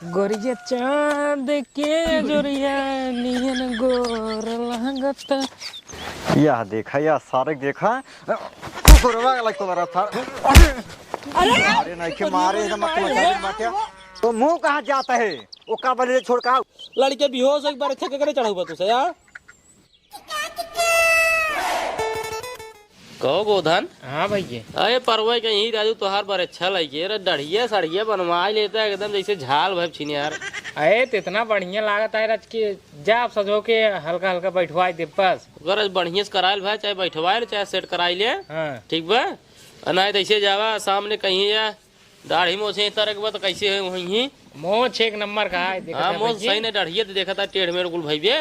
गोरिया चांद के जोरिया नियन गोर लहंगत। यह देखा या सारे देखा गोरवा लग तो रहा था। अरे नहीं के मारे एकदम मत तो मुंह कहाँ जाता है वो का बले छोड़ का लड़के बेहोश एक बार अच्छा करे चढ़ा हुआ तुझे यार। कहो गोधन। हाँ भैया। अरे परवई कहीं राजू तोहार बार अच्छा लगे रे डढ़िया सड़िया बनवा लेता है एकदम जैसे झाल भाई छीन यार। अरे तो इतना बढ़िया लागत है रच के जा आप सजो के हल्का हल्का बैठवाई दे बस। अगर बढ़िया से करायल भाई चाहे बैठवाए चाहे सेट कराई ले। हाँ ठीक बा नहीं तो ऐसे जावा सामने कहीं या दाढ़ी मोछे तरह के बाद कैसे है वहीं मोछ एक नंबर का है। हाँ मोछ सही ने डढ़िया तो देखा था टेढ़ मेढ़ गुल भाई बे।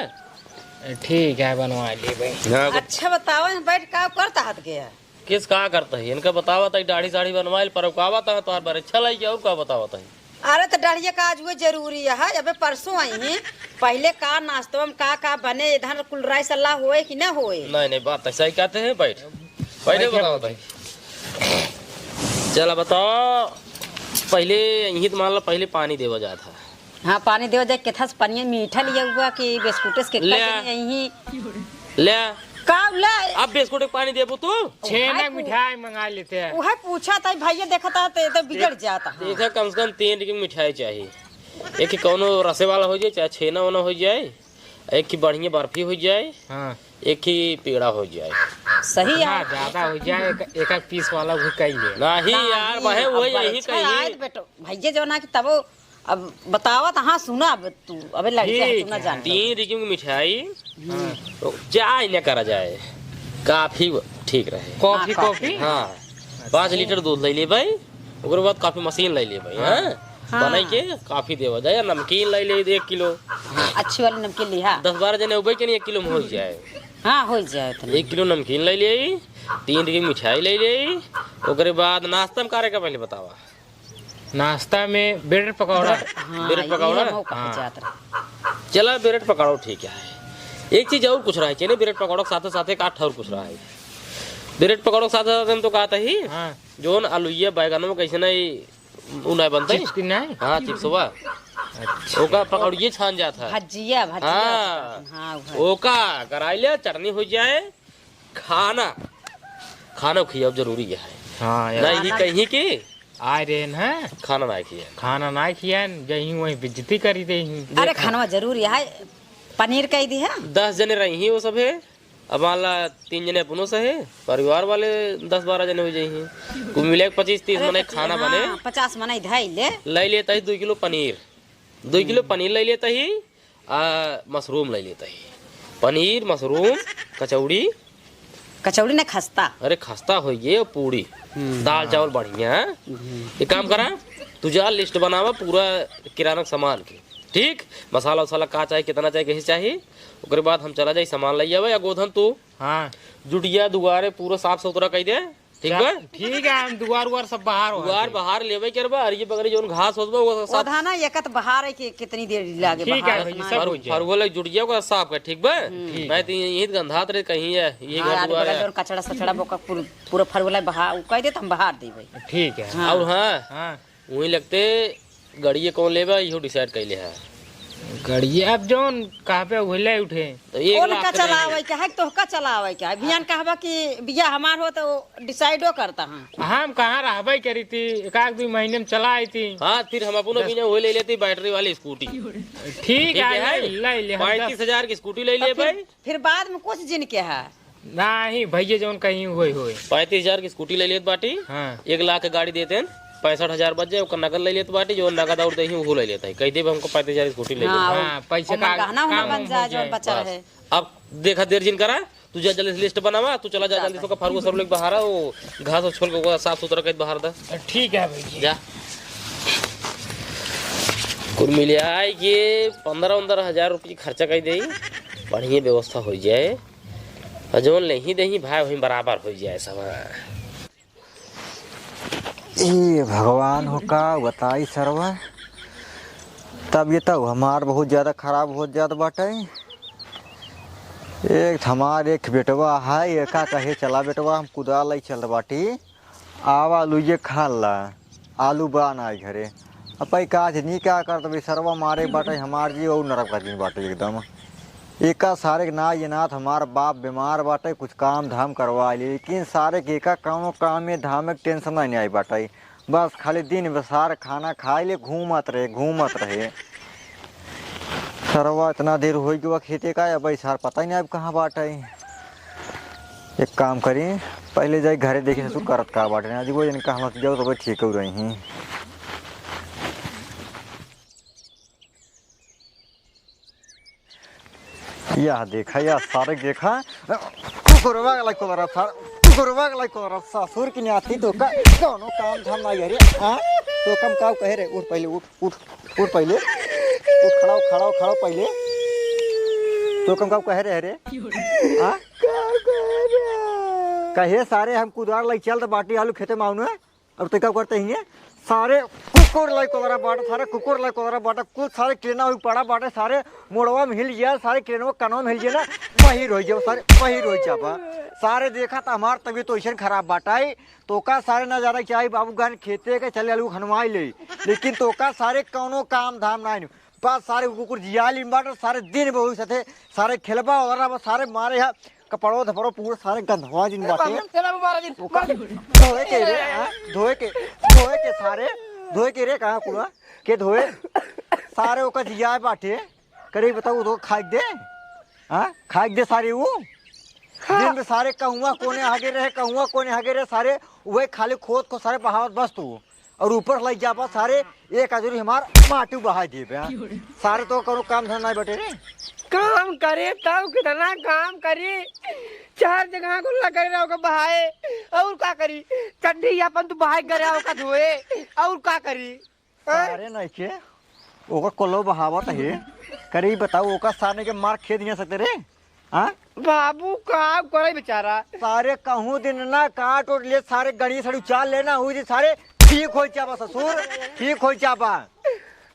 ठीक है बनवा ली भाई। हाँ, अच्छा बताओ बैठ का करता हाथ गया किस का करता है इनका बतावा था दाढ़ी साड़ी बनवाइल पर का बता तो बार अच्छा लगी और का बतावा था। अरे तो डरिया का आज वो जरूरी है। अबे परसों आई है पहले का नाश्ता में का बने इधर कुलराई सलाह होए कि ना होए। नहीं बात ऐसा ही कहते हैं बैठ पहले बताओ भाई। चला बताओ पहले यही तो मान लो पहले पानी देवा जाता था। हाँ पानी देव जाए केथा से पानी मीठा लिया हुआ कि बिस्कुट के यही ले का ले अब बिस्कुट के पानी देबो तू छेना मिठाई मंगा लेते हैं। वह पूछा था भैया देखा था तो बिगड़ जाता। देखा कम से कम 3 की मिठाई चाहिए। एक की कौनो रसे वाला हो जाए चाहे छेना वाला हो जाए एक की बढ़िया बर्फी हो जाए। हाँ एक ही पेड़ा हो जाए सही हाँ ज्यादा हो जाए एक एक पीस वाला भी कही ले। नहीं यार वह वही यही कही बेटो भैया जो ना कि तब अब बतावा तो हाँ सुना अब तू अबे लड़की सुना जान 3 की मिठाई तो चाय न करा जाए काफी ठीक रहे। कॉफी कॉफी हाँ 5 लीटर दूध ले ले भाई ओकर बाद काफी मशीन ले ले भाई। हाँ बनाई के काफी देवा जाए नमकीन ले ले 1 किलो। अच्छी वाली नमकीन लिहा 10-12 जने उबे के नहीं 1 किलो में हो जाए। हाँ हो जाए 1 किलो नमकीन ले ले 3 की मिठाई ले ले ओकर बाद नाश्ता में करे का पहले बतावा। नाश्ता में ब्रेड पकौड़ा। ब्रेड पकौड़ा चला ब्रेड पकौड़ा ठीक है। एक चीज और पूछ रहा है चने ब्रेड पकौड़ा के साथ साथ एक आठ और पूछ रहा है। ब्रेड पकौड़ा के साथ साथ तो कहता ही हाँ जोन आलूया बैगनों में कैसे नहीं उनाय बनता है। चिप्स की नहीं। हाँ चिप्स हुआ ओका पकौड़िए छान जाता है। भजिया हाँ हाँ ओका कराई ले चटनी हो जाए खाना खाना खिया जरूरी है। हाँ नहीं कहीं की आए रहे हैं खाना ना खिया खाना ना खिया यही वही बेइज्जती करी दे। अरे खाना जरूरी है पनीर कह दी है 10 जने रही वो सब है। अब मान ला 3 जने अपनों से है परिवार वाले 10-12 जने हो जाए कुल मिले 25-30 मने खाना बने 50 मने धई ले लेता ही 2 किलो पनीर 2 किलो पनीर ले लेता ही मशरूम ले लेता ही पनीर मशरूम कचौड़ी ने खस्ता। अरे खस्ता हो ये पूरी दाल चावल बढ़िया। एक काम करा तू जा लिस्ट बनावा पूरा किराना सामान के ठीक मसाला वसाला का चाहिए कितना चाहिए कैसे चाहिए उसके बाद हम चला जाए सामान ले आवे या गोधन तू हाँ जुटिया दुआरे पूरा साफ सुथरा कर दे ठीक बा। ठीक है हम दुआर सब बाहर हो दुआर बाहर लेवे करबा अरे बगरी जोन घास होतबा वो सब ओधा ना एकत बाहर है कि कितनी देर लागे ठीक है बाहर भैया सब हो जाए। फरगो लग जुटिया को साफ कर ठीक बा। मैं तो यही गंधात रहे कहीं है ये घर दुआर है। कचड़ा सचड़ा बोका पूरा फरवला बाहर कह दे तो हम बाहर देबै। ठीक है और हाँ हाँ वही लगते गड़िए कौन लेबा इहो डिसाइड कैले है। गड़िए अब जोन कहाँ पे उहले उठे तो 1 कौन लाख का के चलावे के है तो का चलावे के है बियान कहबा कि बिया हमार हो तो डिसाइडो करता हां। हम कहाँ रहबे करी थी 1-2 महीने में चला आई थी। हाँ फिर हम अपनो बिना वो ले लेते बैटरी वाली स्कूटी ठीक है ले ले 35,000 की स्कूटी ले ले भाई। फिर बाद में कुछ जिन के है नहीं भैया जोन कहीं हुए 35,000 की स्कूटी ले लेत बाटी। हाँ 1 लाख की गाड़ी देते 65,000 बच जाए ओकर नगद ले लेत बाटी जो नगद और दही वो ले लेता है कह दे हमको 35,000 की स्कूटी ले ले। हाँ पैसे का गहना उना बन जाए जो बचा रहे। अब देखा देर जिन करा तू जा जल्दी लिस्ट बनावा तू चला जा जल्दी से फरगो सब लोग बाहर वो घास और छोल के साफ सुथरा कर बाहर दा ठीक है भैया जा कुल मिले आए ये 15-15,000 रुपये खर्चा कर दे बढ़िया व्यवस्था हो जाए जोन नहीं दही भाई वही बराबर हो जाए सब। ये भगवान हो का बताई सरवा तब ये तो हमार बहुत ज़्यादा खराब हो जात बाटे। एक हमार एक बेटवा है एका कहे चला बेटवा हम कुदाल चल बाटी आवा आलू ये खा ला आलू बा ना घरे अब भाई का नहीं क्या कर तो सरवा मारे बाटे हमार जी और नरक का दिन बाटे एकदम एका सारे ना ये नाथ हमार बाप बीमार बाटे कुछ काम धाम करवा ली लेकिन सारे के एका काम में धाम में टेंशन नहीं आई बाटे बस खाली दिन बसार खाना खाए ले घूमत रहे सरवा इतना देर हो गया खेते का अब सार पता ही नहीं अब कहाँ बाटे। एक काम करी पहले जाए घरे देखे ससुर करत का बाटे आज वो जन कहाँ जाओ तो भाई ठीक हो रही हैं। यह देखा या सारे देखा कुकुरवा लाइक को रहा कुकुरवा लाइक को रहा ससुर की नाती तो का दोनों काम धाम ना यार हां तो कम का कहे रे उठ पहले उठ पहले उठ खड़ा पहले तो कम का कहे रे हां कहे सारे हम कुदार लाई चल तो बाटी आलू खेते माउन है अब तो क्या करते हैं सारे कुकुर लाई कोलरा बाटा सारे कुकुर लाई कोलरा बाटा कुछ सारे ट्रेना हुई पड़ा बाटे सारे मोड़वा में हिल गया सारे ट्रेनवा कनवा में हिल गया ना वही रोई जाओ सारे वही रोई जाबा सारे देखा तो हमार तबीयत तो ऐसा खराब बाटाई तो का सारे नजारा चाहिए बाबू गान खेते के चले आलू खनवाई ले लेकिन तो का सारे कौनो काम धाम ना पास सारे कुकुर जियाली बाटा सारे दिन बहु सथे सारे खेलबा वगैरह सारे मारे है कपड़ो धपड़ो पूरा सारे गंधवा जिन बाटे धोए के रे कहाँ कुआ के धोए सारे ओका जिया बाटे करे बताऊ तो खाई दे हाँ खाई दे सारे वो दिन में सारे कहूँगा कोने आगे रहे सारे वही खाली खोद को सारे बहावत बस तू और ऊपर लग जा सारे एक हजूरी हमार माटी बहा दे सारे तो करो काम धंधा बटे रे काम करे तब कितना काम करी 4 जगह को लगा रहा होगा बहाए और का करी चड्डी अपन तो बहाए गया होगा धोए और का करी अरे नहीं के ओकर कोलो बहावत है करी बताओ ओका साने के मार खेद नहीं सकते रे हां बाबू का करे बेचारा सारे कहूं दिन ना काट और ले सारे गणी सड़ी चाल लेना हुई सारे ठीक हो जाबा ससुर ठीक हो जाबा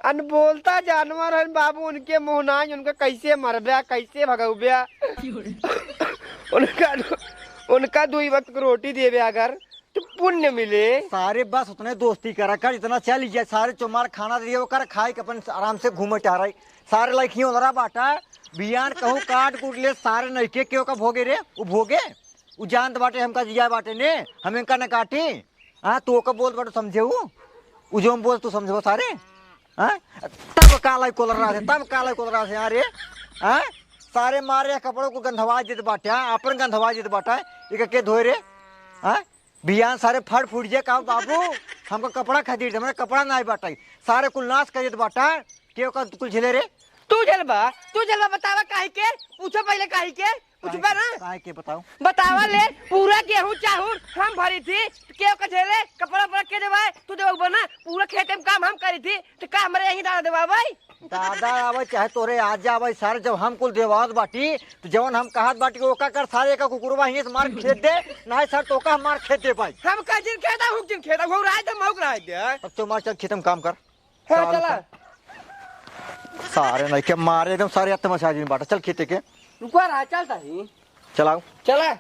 अनबोलता जानवर है बाबू उनके मुहनाज उनका कैसे मरब्या कैसे भगव्या उनका 2 वक्त की रोटी देवे अगर तो पुण्य मिले सारे बस उतने दोस्ती करा कर इतना चल जाए सारे चुमार खाना दिए कर खाए अपन आराम से घूमे टहरा सारे लड़की उधरा बाटा बियान कहूँ काट कूट ले सारे नईके क्यों का भोगे रे वो भोगे वो जानत बाटे हमका जिया बाटे ने हम इनका न काटी हाँ तो का बोल बाटे समझे वो जो हम बोल तू समझो सारे हाँ तब काला कोलर रहा अरे हाँ सारे मारे कपड़ों को गंधवा देते बाटे हाँ अपन गंधवा देते बाटा एक के धोए रे हाँ बियान सारे फट फूट जाए कहा बाबू हमको कपड़ा खरीद हमारे कपड़ा ना बाटा सारे कुल नाश कर देते बाटा क्यों का कुल झेले रे तू जलवा बतावा काहे के पूछो पहले काहे के पूछबा ना काहे के बतावा ले पूरा गेहूं चाहूर हम भरी थी के कछेले कपड़ा पर के देवाए तू देबो ना पूरा खेते में काम हम करी थी तो का हमरे यही दादा देवा भाई दादा आवे चाहे तोरे आज आवे सारे जब हम कुल देवात बाटी तो जवन हम कहत बाटी को ओका कर सारे का कुकुरवा ही मार खेत दे ना सर तो का मार खेत दे पाई हम का जिन खेता हो राय तो मौक राय दे अब तो मार चल खेत में काम कर चला सारे नहीं के मारे एकदम सारे तमाशा जी बाटा चल खेते के रुको रहा चलता ही चलाओ चला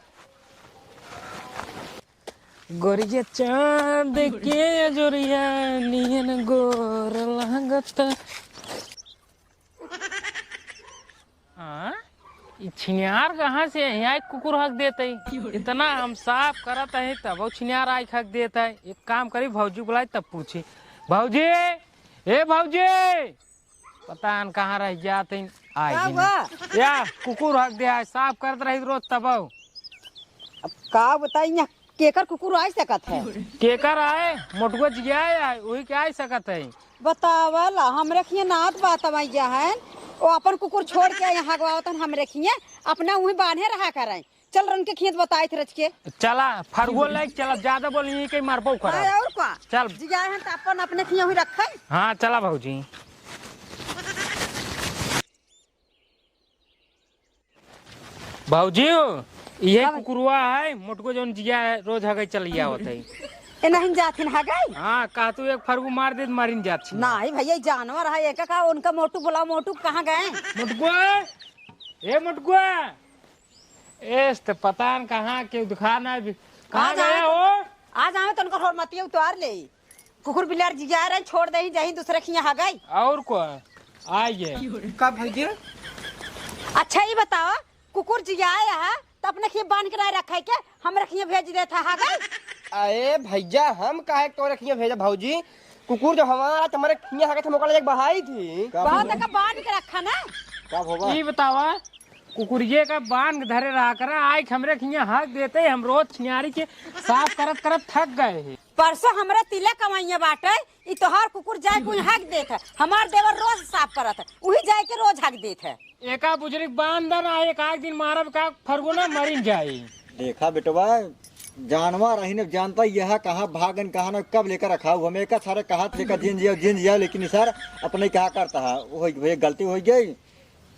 गोरिया चांद के जोरिया नियन गोर लागत हाँ ये छिनियार कहाँ से यहाँ कुकुर हक देते इतना हम साफ करत है तब वो छिनियार आई हक देता है एक काम करी भौजी बुलाई तब पूछी भौजी ए भौजी पता न कहाँ रह जाते आई या कुकुर हक दे साफ करत रही रोज तब अब का बताई केकर कुकुर आ सकत है केकर आए मोटको जिया है वही क्या आ सकत है बतावल हम रखिए नाथ बात जा है वो अपन कुकुर छोड़ के यहाँ गवावतन हम रखिए अपना वही बांधे रहा करें चल रन के खेत बताए थे रच के चला फरगो लाइक चला ज्यादा बोलिए कि मारपो खरा और का चल जिया है त अपन अपने खिया हुई रखै हाँ चला भौजी भौजी ये कुकुरवा है मोटको जोन जिया है रोज हगे चलिया होता है ए नहीं जाथिन हा गई हाँ का तू एक फरगु मार दे मारिन जात छी नहीं भैया जानवर है एक का उनका मोटू बुलाओ मोटू कहाँ गए मोटको ए मोटको एस तो पता न कहाँ के दिखा ना कहाँ गया हो आज आवे तो उनका हरमतिया उतार ले कुकुर बिलार जिया रहे छोड़ दही जही दूसरे खिया हा गई। और को आइए का भैया अच्छा ये बताओ कुकुर जियाया है तो अपने खिया बांध के नहीं रखा है क्या, हम रखिए भेज देता हा गई। अरे भैया हम काहे तो रखिए भेजा भाऊजी, कुकुर जो हमारा तुम्हारे खिया हा के हम ओकरा एक बहाई थी। बहुत तक बांध के रखा ना। कब होगा ये बतावा कुकुरिये का बांध धरे रहा करा आई हमरे खिया हक देते हम रोज छिनारी के साफ करत करत थक गए हैं। परसों हमरा तिलक कमाइया बाटे ई तोहार कुकुर जाए कोई हक देत है, हमार देवर रोज साफ करत है वही जाए के रोज हक देत है। एका बुजुर्ग बांध ना एक आध दिन मारब का फरगुना मरिन जाई। देखा बेटवा जानवर रही ने जानता यह कहाँ भागन कहाँ न कब लेकर रखा हूँ हमें का सारे कहा लेकर जिन जिया लेकिन सर अपने क्या करता है वो गलती हो गई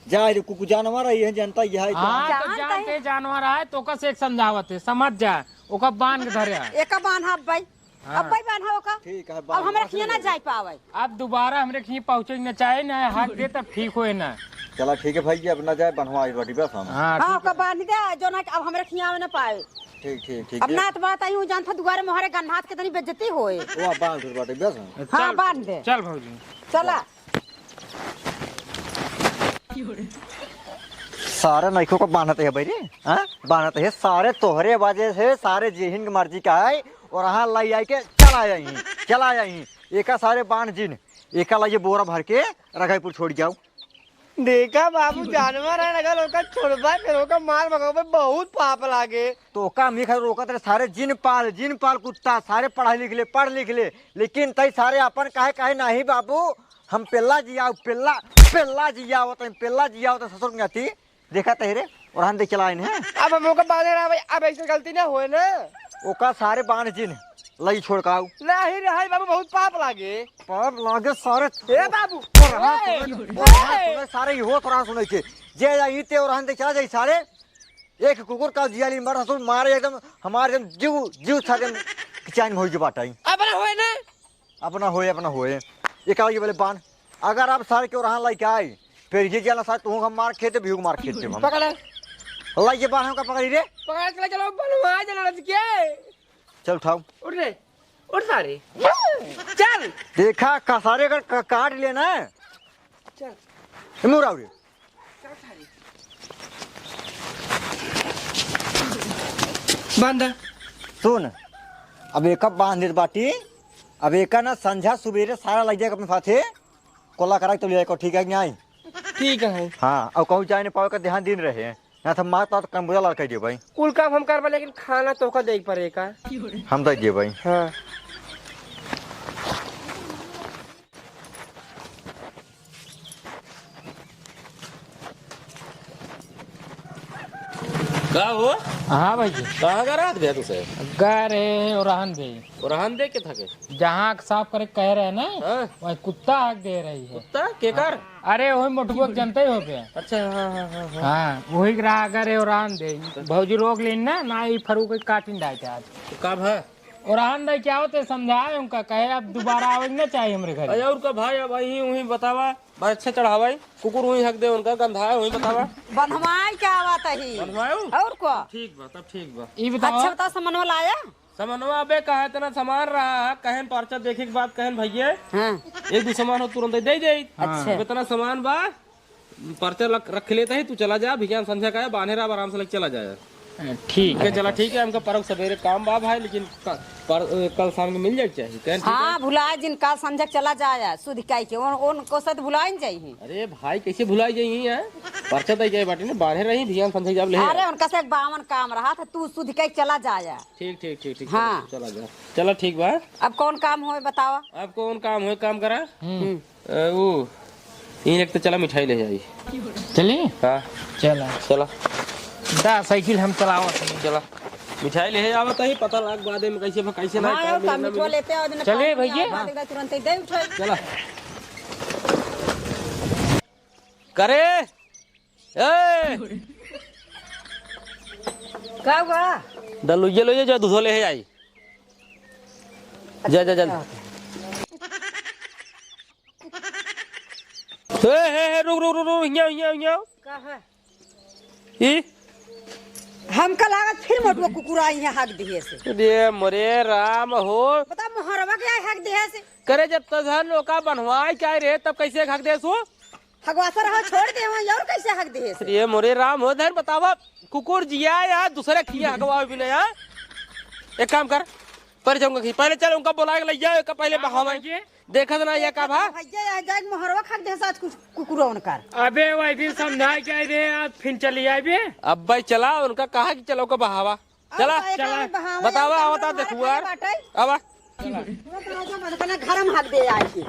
जाए कुकुर जानवर है जानता यह हाँ तो जानते जानवर आए तो ओका से एक समझावत है समझ जा ओका बांध के धरे एक बांध अब भाई अब भाई बांध ओका ठीक है अब हमरा खिया ना जाए पावे। अब दोबारा हमरे खिया पहुँचे न चाहे न हक दे तब ठीक होए ना। चला ठीक है भाई अब न जाए बनवा रोटी बस हम हाँ हाँ ओका बांध दे जो ना अब हमरा खिया में ना पाए। ठीक ठीक ठीक अब नात बात आई हूँ जानता दुआरे मोहरे गन्हात के तनी बेइज्जती होए। वो बांध रोटी बस हम हाँ चल, बांध दे चल भौजी चला। सारे नैखों को बांधते है भाई रे हाँ बांधते है सारे तोहरे वजह से सारे जेहिन की मर्जी का है और हाँ लाई आई के चला यहीं एका सारे बांध जिन एका लाइए बोरा भर के रघाईपुर छोड़ जाओ। देखा बाबू जानवर है अगर ओका छोड़बा फिर ओका मार भगावे बहुत पाप लागे। तो का मिखर रोकत रहे सारे जिन पाल कुत्ता सारे पढ़ लिख ले लेकिन तई सारे अपन काहे नहीं बाबू हम पेल्ला जियाओ तो ससुर में आती देखा तेरे और हम देख चलाइन है अब हम ओका बांधे रहा भाई, अब ऐसे गलती ना होए ना। ओका सारे बांध जिन लई छोड़काऊ नहीं रहा बाबू बहुत पाप लागे। पर लागे सारे ए बाबू सारे हो थोड़ा सुने के जे जाई ते और हम देख चला जाई सारे एक कुकुर का जियाली मर ससुर मारे एकदम हमारे एकदम जीव था एकदम किचान हो जे बाटाई अपना होए ना अपना होए ये का ये बोले बांध अगर आप सारे के और लाई के आए फिर ये जाला साथ तू हम मार खेते भी मार खेते हम पकड़ लाई ये बांध हम का पकड़ी रे पकड़ चला चलो बनवा जाना के चल उठाओ उठ रे उठ सारे चल देखा का सारे का काट लेना चल मुराव रे बांधा सुन अब एक बांध दे बाटी अब एक ना संझा सुबेरे सारा लग जाएगा अपने साथे कोला करा तो ले जाएगा ठीक है नहीं ठीक है। हाँ और कहूँ जाए नहीं पाओ का ध्यान दिन रहे ना तो माता तो कम बुरा लड़का दिए भाई कुल काम हम करवा लेकिन खाना तो का देख पड़ेगा। हम तो दिए भाई हाँ का हो हाँ भाई कहाँ का रात गया तुझे गए रहे और रहन दे और रहन दे के थके जहाँ साफ करे कह रहे हैं ना हाँ वही कुत्ता हक दे रही है। कुत्ता के कर अरे वही मोटुआ जनते ही हो गया। अच्छा हाँ हाँ हाँ हाँ हाँ वही ग्राह करे और रहन दे भौजी रोक लेन ना ही फरू के काटिन डाल के आज तो कब है और रहन दे क्या होते समझाए उनका कहे अब दोबारा आवे ना चाहिए हमारे घर। अरे और का भाई अब वही वही बतावा भाई अच्छा चढ़ावा कुकुर वही हक दे उनका गंधा है वही बतावा बनवाई क्या बात है बनवायो और को ठीक बा तब ठीक बा ये बताओ अच्छा बता समनवा लाया। सामानवा अबे कहा इतना सामान रहा है कहन पर्चा देखे के बाद कहन भैया हाँ एक दो सामान हो तुरंत दे दे अच्छा इतना सामान बा पर्चा रख लेता है तू चला जा विज्ञान संध्या का है बानेर आराम से लेके चला जाए ठीक है चला ठीक है हमका परम सवेरे काम बा भाई लेकिन कल शाम को मिल जाए चाहिए कहन ठीक है? हाँ भुलाए जिन काल संझक चला जाया सुध काई के उन को साथ भुलाए नहीं चाहिए। अरे भाई कैसे भुलाई जाइए है पर्चा दे जाए बाटी ने बांधे रही विज्ञान संध्या जब ले अरे उनका से एक बावन काम रहा था तू सुध काई चला जाया। ठीक ठीक ठीक ठीक हाँ। चला जा चला ठीक बा अब कौन काम हो बतावा। अब कौन काम हो काम करा वो इन एक तो चला मिठाई ले जाइए चलिए हाँ चला चला दा साइकिल हम चलाओ चला मिठाई ले आवत ही पता लग बाद में कैसे ना हाँ काम काम मिठवा लेते हैं चलिए भैया। तुरंत ही दे उठाई चला करे ए का हुआ डलु ये लो जा दूधो ले आई जा जा जा हे रुक रुक रुक रुक यहाँ का है ई हमका लागत फिर मोटवा कुकुर आई है हक दिए से रे मोरे राम हो बता मोहरवा के हक दे से करे जब तजहर लोका बनवाई क्या रे तब कैसे हक दे सो हगवासा रहा छोड़ दे और कैसे हक दे से ये मोरे राम हो धन बतावा कुकुर जिया या दूसरे खिया हगवा भी नहीं यार एक काम कर पर जाऊंगा कि पहले चल उनका बुला के ले जाओ का पहले बहावा देखा ना ये का भा भैया जाए मोहरवा खक दे आज कुछ कुकुरवन कर अबे वही दिन समझा क्या रे आज फिर चली आए अब भाई चला उनका कहा कि चलो का बहावा चला बतावा आवता देखू यार आवा घर में हक दे आए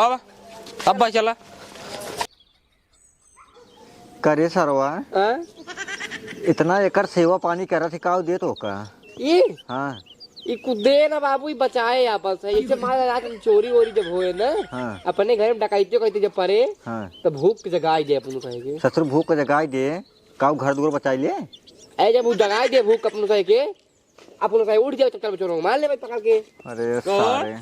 आवा अब भाई चला करे सरवा इतना एकर सेवा पानी कर थे का दे तो का ये हाँ ये कुदे ना बाबू ही बचाए आपस से इससे मार रात में चोरी वोरी जब होए ना हाँ अपने घर में डकैती कहते जब परे हाँ तो भूख की जगाई दे अपन कहेंगे ससुर भूख के जगाई दे काऊ घर दूर बचाई ले ऐ जब वो जगाई दे भूख अपन कहे के अपन कहे उठ जाओ चक्कर में चोरों मार ले भाई पकड़ के अरे सारे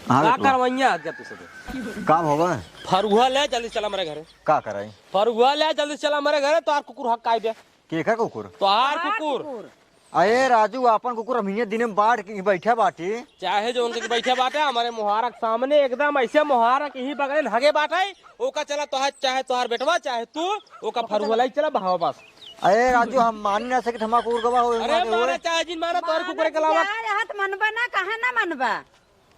हाँ का बेटवा, करवाइया जब तू सब काम होगा फरुआ ले जल्दी चला मेरे घर का कराई फरुआ ले जल्दी चला मेरे घर तो आर कुकुर हक काई दे केकर कुकुर तो आर कुकुर अरे राजू अपन कुकुर अमीने दिन में बाढ़ के बैठा बाटी चाहे जो उनके बैठे बाटे हमारे मुहारक सामने एकदम ऐसे मुहारक ही बगल हगे बाटे ओका चला तो चाहे तोहार बेटवा चाहे तू ओका फरुआ लाई चला बहावा पास अरे राजू हम मान ना सके हमारा कुकुर गवा हो अरे मारा चाहे जिन मारा तोहार कुकुर के अलावा हाथ मनबा ना कहा ना मनबा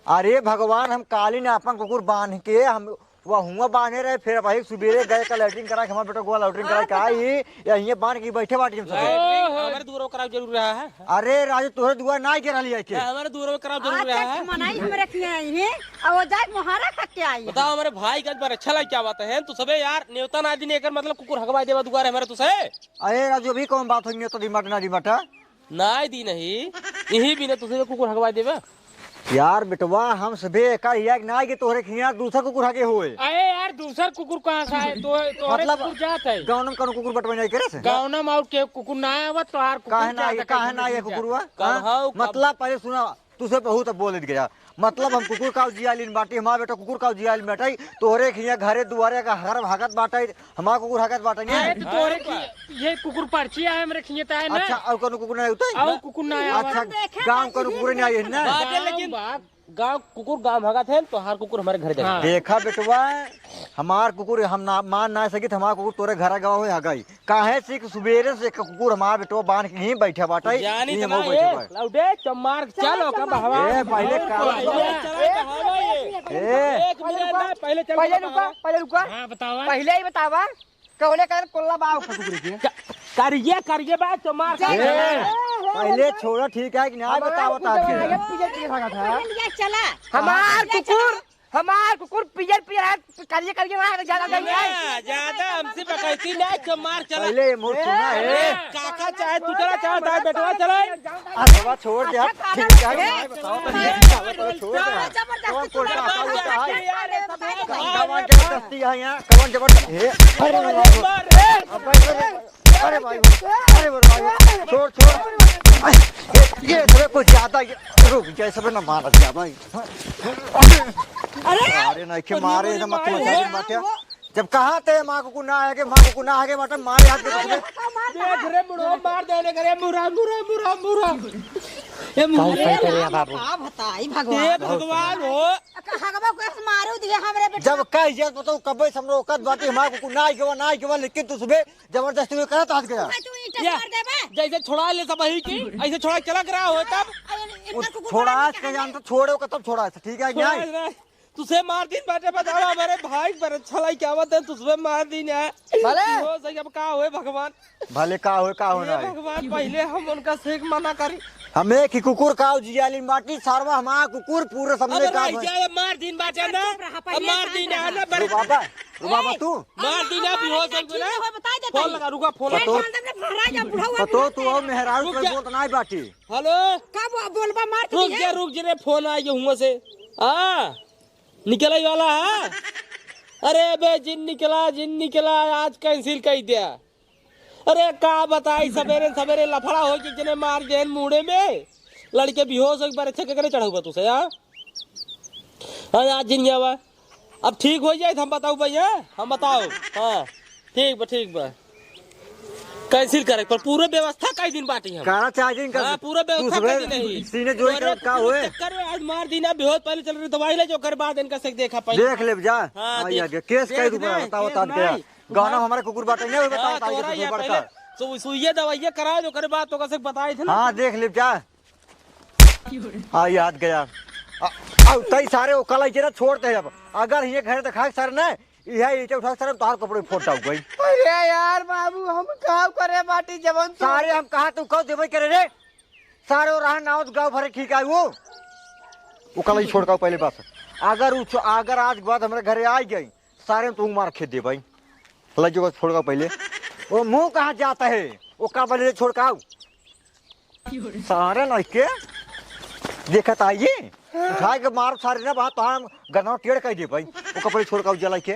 अरे भगवान हम काली ने अपन कुकुर बांध के हम वह हुआ बांधे रहे फिर भाई सुबेरे गए का लैट्रिन करा हमारा बेटा गोवा लैट्रिन करा का ही या ये बांध के बैठे बाटी हम सब हमारे दूर कराव जरूर रहा है अरे राजू तोहरे दुआ ना गिरा लिया के हमारे दूर कराव जरूर रहा है मनाई हमरे किए है और वो जाके मोहरा खक के आई बताओ हमारे भाई का बार अच्छा लग क्या बात है तू सबे यार न्योता ना दिन एकर मतलब कुकुर हगवा देवा दुआर हमारे तुसे अरे राजू अभी कौन बात होगी तो दिमाग ना दिमाटा नाय दी नहीं यही भी ने तुसे कुकुर हगवा देवा यार बेटवा हम सबे का या ना के तोहरे खिया दूसरा कुकुर आगे होए अरे यार दूसर कुकुर कहाँ से आए तो मतलब कुकुर जात है गाँव में कौन कुकुर बटवा नहीं करे से गाँव में आउट के कुकुर ना आवा तो हार काहे ना ये कुकुरवा कब हाउ, कब- मतलब पहले सुना तुझे बहुत बोल गया मतलब हम कुकुर का जियालिन बाटी हमारा बेटा कुकुर का जियालिन बैठाई तोहरे खिया घरे दुआरे का हर भागत बाटाई हमारा कुकुर भागत बाटाई अरे तो तोरे की ये कुकुर पर्ची है हमरे खियता है ना अच्छा और कौन कुकुर नहीं होता आओ कुकुर ना आवा अच्छा गांव का कुकुर नहीं आई है ना बात है लेकिन गांव कुकुर गांव भगा थे तो हर कुकुर हमारे घर जाए देखा बेटवा हमार कुकुर हम ना मान ना सके हमारा कुकुर तोरे घर गवा हो गई काहे से कि सुबेरे से कुकुर हमारा बेटवा बांध के ही बैठा बाटाई जानी ये तो हम ना बैठे ये बाटे। लौडे चमार चलो का बहवा ए पहले पहले चल पहले रुका हाँ बतावा पहले ही बतावा कौने कर कोल्ला बाव कुकुर के करिए बा चमार पहले छोड़ा ठीक है कि नहीं बताओ चला हमार कुकुर पियर पियर करिए करिए वहां ज्यादा ज्यादा हमसे बकैती ना चमार चला पहले मोर सुना है काका चाहे तू चला चाहे तार बेटवा चला अथवा छोड़ दे ठीक है कि नहीं बताओ तो छोड़ दे कौन कोई का है जबरदस्ती है यहाँ कौन जबरदस्ती अरे भाई अरे भाई छोड़ ये थोड़ा कुछ ज्यादा रुक जाए सब ना मारा ज्यादा अरे नहीं के मारे ना मत मत जब कहा थे माँ को ना आगे माँ को ना आगे मत मारे हाथ में देख रे बुढ़ो मार देने करे मुरा ये मुझे करे बाबू का बताई हे भगवान भगवान हो हगवा को मारो दिए हमरे बेटा जब कह इज्जत बताओ कब समरो औकात बाटी हमारे को ना आगे लेकिन तू सुबह जबरदस्ती में करत हाथ गया तू ईंटा मार देबे जैसे छोड़ा ले सब ही की ऐसे छोड़ा चला करा हो तब छोड़ा के जान तो छोड़ो का तब छोड़ा ठीक है क्या तुझे मार दिन बाटे बताओ हमारे भाई पर अच्छा लाई क्या बात है तुझे मार दिन है भले हो सही अब का होए भगवान भले का हो ना भगवान पहले हम उनका सेक मना करी हमें कि कुकुर का जियाली माटी सारवा हमारा कुकुर पूरे समझे का मार दिन बाटे ना अब मार दिन है ना बड़े बाबा तू मार दिन है बेहोश हो गया बता देता फोन लगा रुका फोन तो लगा तो तू और मेहरारू पे बोल नहीं बाटी हेलो कब बोलबा मार रुक जे फोन आ गया हुआ से हां निकल ही वाला है अरे बे जिन निकला आज कैंसिल कर दिया अरे का बताई सवेरे सवेरे लफड़ा हो कि जने मार देन मुड़े में लड़के बेहोश हो बारे छके करे चढ़ा हुआ तुसे हां आज जिन गया हुआ अब ठीक हो जाए हम बताओ भैया हम बताओ हाँ ठीक बा कैंसिल करे पर पूरा व्यवस्था कई दिन बाटी हम कारा चार्जिंग हाँ, पूरा व्यवस्था दूसरे कई दिन नहीं सीने जोड़ तोरे का हुए चक्कर में आज मार दीना बेहोश पहले चल रही दवाई ले जो कर बाद इनका से देखा पहले देख ले जा हाँ, आई देख- आगे केस देख कई रुपया नहीं, बताओ केस तात के नहीं। गाना हमारे कुकुर बाटे नहीं बताओ हाँ, तोरा ताई ये के पहले सुइया दवाइया करा जो करे बाद तो कैसे बताई थे ना हाँ देख ले जा हाँ याद गया अब तई सारे वो कल जरा छोड़ते हैं अब अगर ये घर दिखा सारे ना यह ईटे उठा सारे तार कपड़े फोड़ डाल गई अरे यार बाबू हम काम करे बाटी जवन तू सारे हम कहा तू कहो देवे करे रे सारे और रहा नाव गाँव भरे ठीक है वो कल ही छोड़ का पहले बात अगर आज के बाद हमारे घरे आ गई सारे तू मार खेत दे भाई लजो छोड़ का पहले वो मुंह कहाँ जाता है वो का बले छोड़ का सारे लड़के देखत आइए उठा के मार सारे ना बात तो हम गन्ना टेढ़ कह दे भाई वो कपड़े छोड़ का जला के